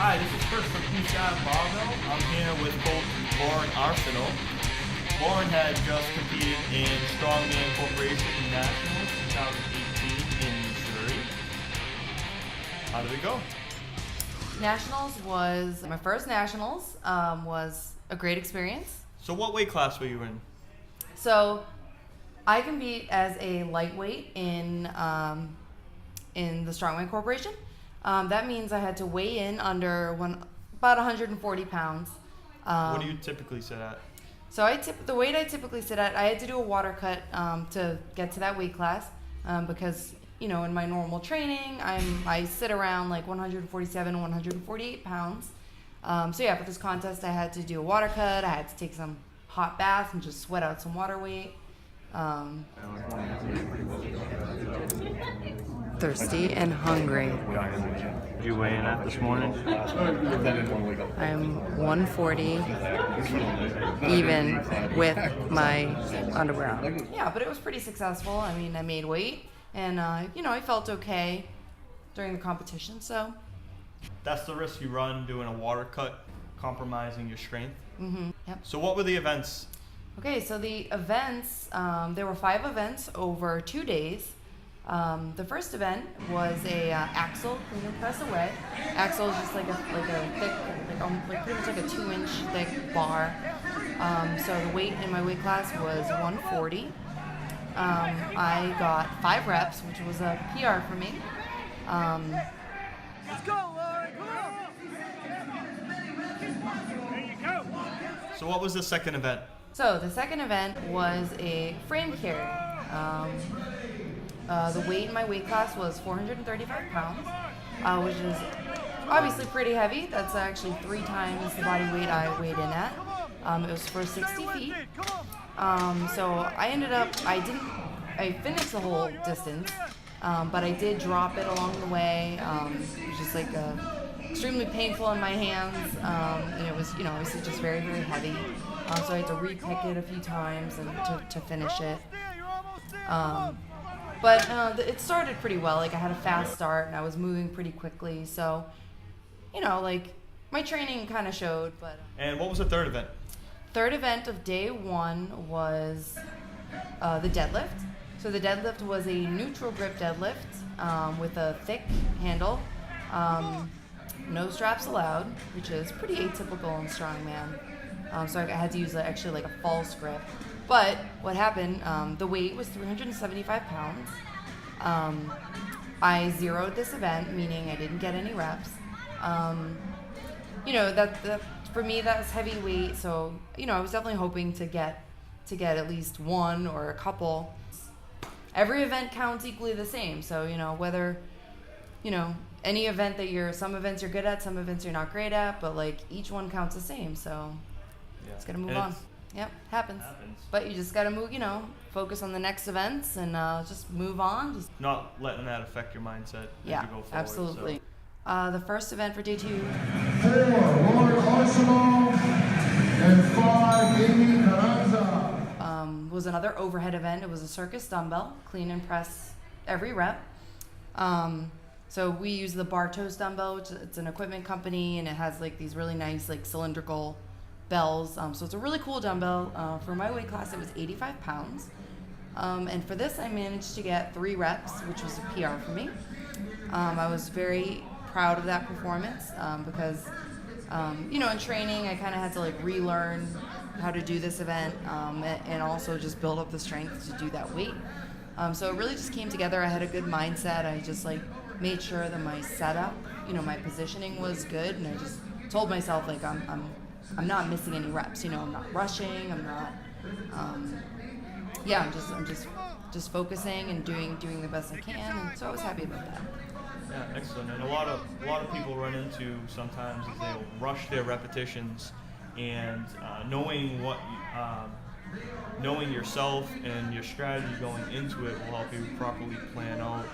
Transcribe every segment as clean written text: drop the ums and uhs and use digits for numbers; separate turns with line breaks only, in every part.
Hi, this is Chris from Eastside Barbell. I'm here with Coach Lauren Arsenault. Lauren had just competed in Strongman Corp Nationals 2018 in Missouri. How did it go?
Nationals was my first nationals. Was a great experience.
So what weight class were you in?
So I compete as a lightweight in the Strongman Corporation. That means I had to weigh in under about 140 pounds.
What do you typically sit at?
So the weight I typically sit at, I had to do a water cut to get to that weight class because in my normal training I sit around like 147, 148 pounds. So yeah, for this contest I had to do a water cut. I had to take some hot bath and just sweat out some water weight. Thirsty and hungry.
Did you weigh in at this morning?
I'm 140 even with my underwear on. Yeah, but it was pretty successful. I mean, I made weight and I felt okay during the competition, so.
That's the risk you run doing a water cut, compromising your strength.
Mm-hmm. Yep.
So what were the events?
Okay, so the events, there were 5 events over 2 days. The first event was a axle clean and press away. Axle is just like a thick, like pretty much like a 2-inch thick bar. So the weight in my weight class was 140. I got 5 reps, which was a PR for me.
Let's go, Lauren! Come on! There you go!
So what was the second event?
So the second event was a frame carry. The weight in my weight class was 435 pounds, which is obviously pretty heavy. That's actually 3 times the body weight I weighed in at. It was for 60 feet. So I finished the whole distance, but I did drop it along the way. It was just like extremely painful in my hands, and it was, obviously just very, very heavy. So I had to re-pick it a few times and to finish it. But it started pretty well. Like I had a fast start and I was moving pretty quickly. So, like my training kind of showed. But
And what was the third event?
Third event of day 1 was the deadlift. So the deadlift was a neutral grip deadlift with a thick handle. No straps allowed, which is pretty atypical in strongman. So I had to use actually like a false grip. But what happened, the weight was 375 pounds. I zeroed this event, meaning I didn't get any reps. That for me, that was heavy weight. So, I was definitely hoping to get at least one or a couple. Every event counts equally the same. So, whether, any event some events you're good at, some events you're not great at, but like each one counts the same. So it's gonna move on. Yep, happens. But you just gotta move, focus on the next events and just move on. Just
Not letting that affect your mindset as you go forward.
Absolutely.
So.
The first event for day 2.
4, Lauren Arsenault, and 5, Amy Carranza.
Was another overhead event. It was a Circus dumbbell, clean and press every rep. So we use the Bartos dumbbell, which it's an equipment company, and it has like these really nice like cylindrical bells. So it's a really cool dumbbell. For my weight class, it was 85 pounds. And for this, I managed to get 3 reps, which was a PR for me. I was very proud of that performance because, in training, I kind of had to like relearn how to do this event and also just build up the strength to do that weight. So it really just came together. I had a good mindset. I just like made sure that my setup, my positioning was good, and I just told myself like I'm not missing any reps. I'm not rushing. I'm not. I'm just focusing and doing the best I can, and so I was happy about that.
Yeah, excellent. And a lot of people run into sometimes is they'll rush their repetitions, and knowing yourself and your strategy going into it will help you properly plan out.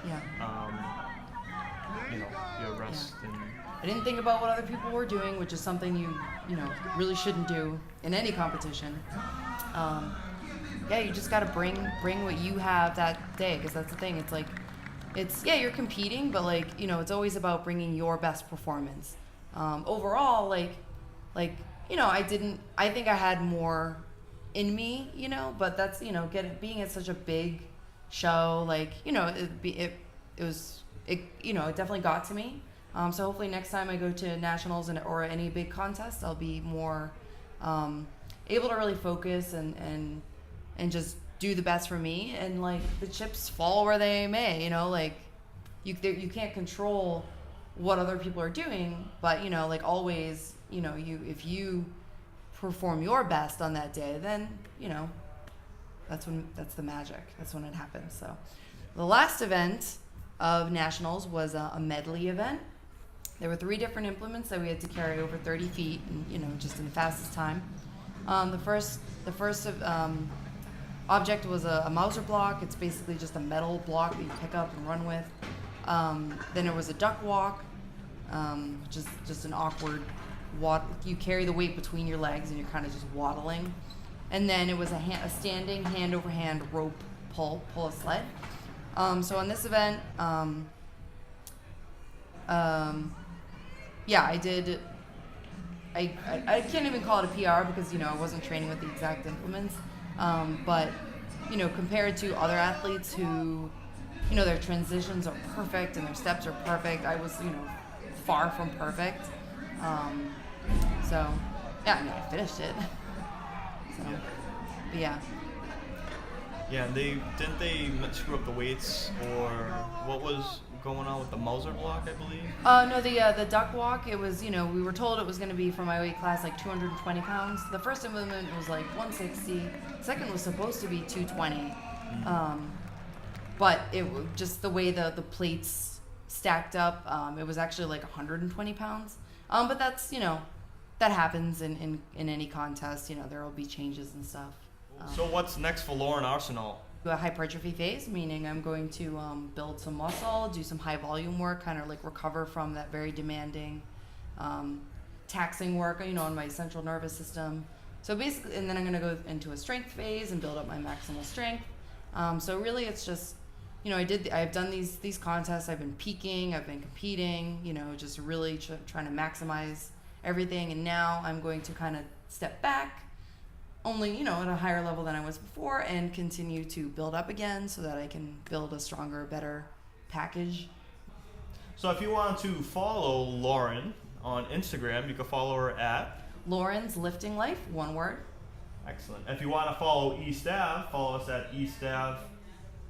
Your rest.
Yeah.
And
I didn't think about what other people were doing, which is something you really shouldn't do in any competition. You just got to bring what you have that day, because that's the thing. It's like, you're competing, but like, it's always about bringing your best performance. overall, like, I think I had more in me, but that's, being at such a big show, like, it definitely got to me. So hopefully next time I go to nationals or any big contest, I'll be more able to really focus and just do the best for me, and like the chips fall where they may, like you can't control what other people are doing, but like always, if you perform your best on that day, then that's the magic. That's when it happens. So the last event of nationals was a medley event. There were 3 different implements that we had to carry over 30 feet, and just in the fastest time. The first object was a Mauser block. It's basically just a metal block that you pick up and run with. Then there was a duck walk, just an awkward you carry the weight between your legs and you're kind of just waddling. And then it was a standing hand over hand rope pull a sled. So on this event, I did. I can't even call it a PR because I wasn't training with the exact implements. But compared to other athletes who, their transitions are perfect and their steps are perfect, I was far from perfect. I finished it. So, but yeah.
Yeah, didn't they screw up the weights, or what was going on with the Mauser block, I believe?
No, the duck walk, it was, we were told it was going to be for my weight class like 220 pounds. The first implement was like 160. Second was supposed to be 220.
Mm-hmm.
But it just the way the plates stacked up, it was actually like 120 pounds. But that's, that happens in any contest. There will be changes and stuff.
So what's next for Lauren Arsenault?
A hypertrophy phase, meaning I'm going to build some muscle, do some high volume work, kind of like recover from that very demanding, taxing work, on my central nervous system. So basically, and then I'm going to go into a strength phase and build up my maximal strength. So really, it's just, I've done these contests. I've been peaking, I've been competing, just really trying to maximize everything. And now I'm going to kind of step back, only, at a higher level than I was before, and continue to build up again so that I can build a stronger, better package.
So if you want to follow Lauren on Instagram, you can follow her at
Lauren's Lifting Life, one word.
Excellent. If you want to follow East Ave, follow us at East Ave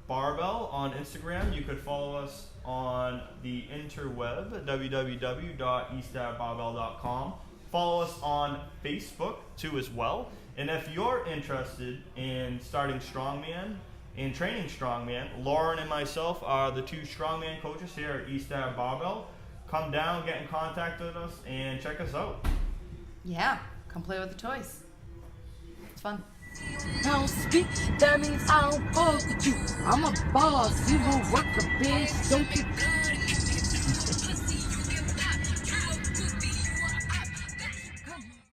Barbell on Instagram. You could follow us on the interweb, www.eastavebarbell.com. Follow us on Facebook too as well. And if you're interested in starting Strongman and training Strongman, Lauren and myself are the 2 Strongman coaches here at East Ave Barbell. Come down, get in contact with us, and check us out.
Yeah, come play with the toys. It's fun.
I don't speak, that means I don't fuck with you. I'm a boss, you gon' work a bitch, don't get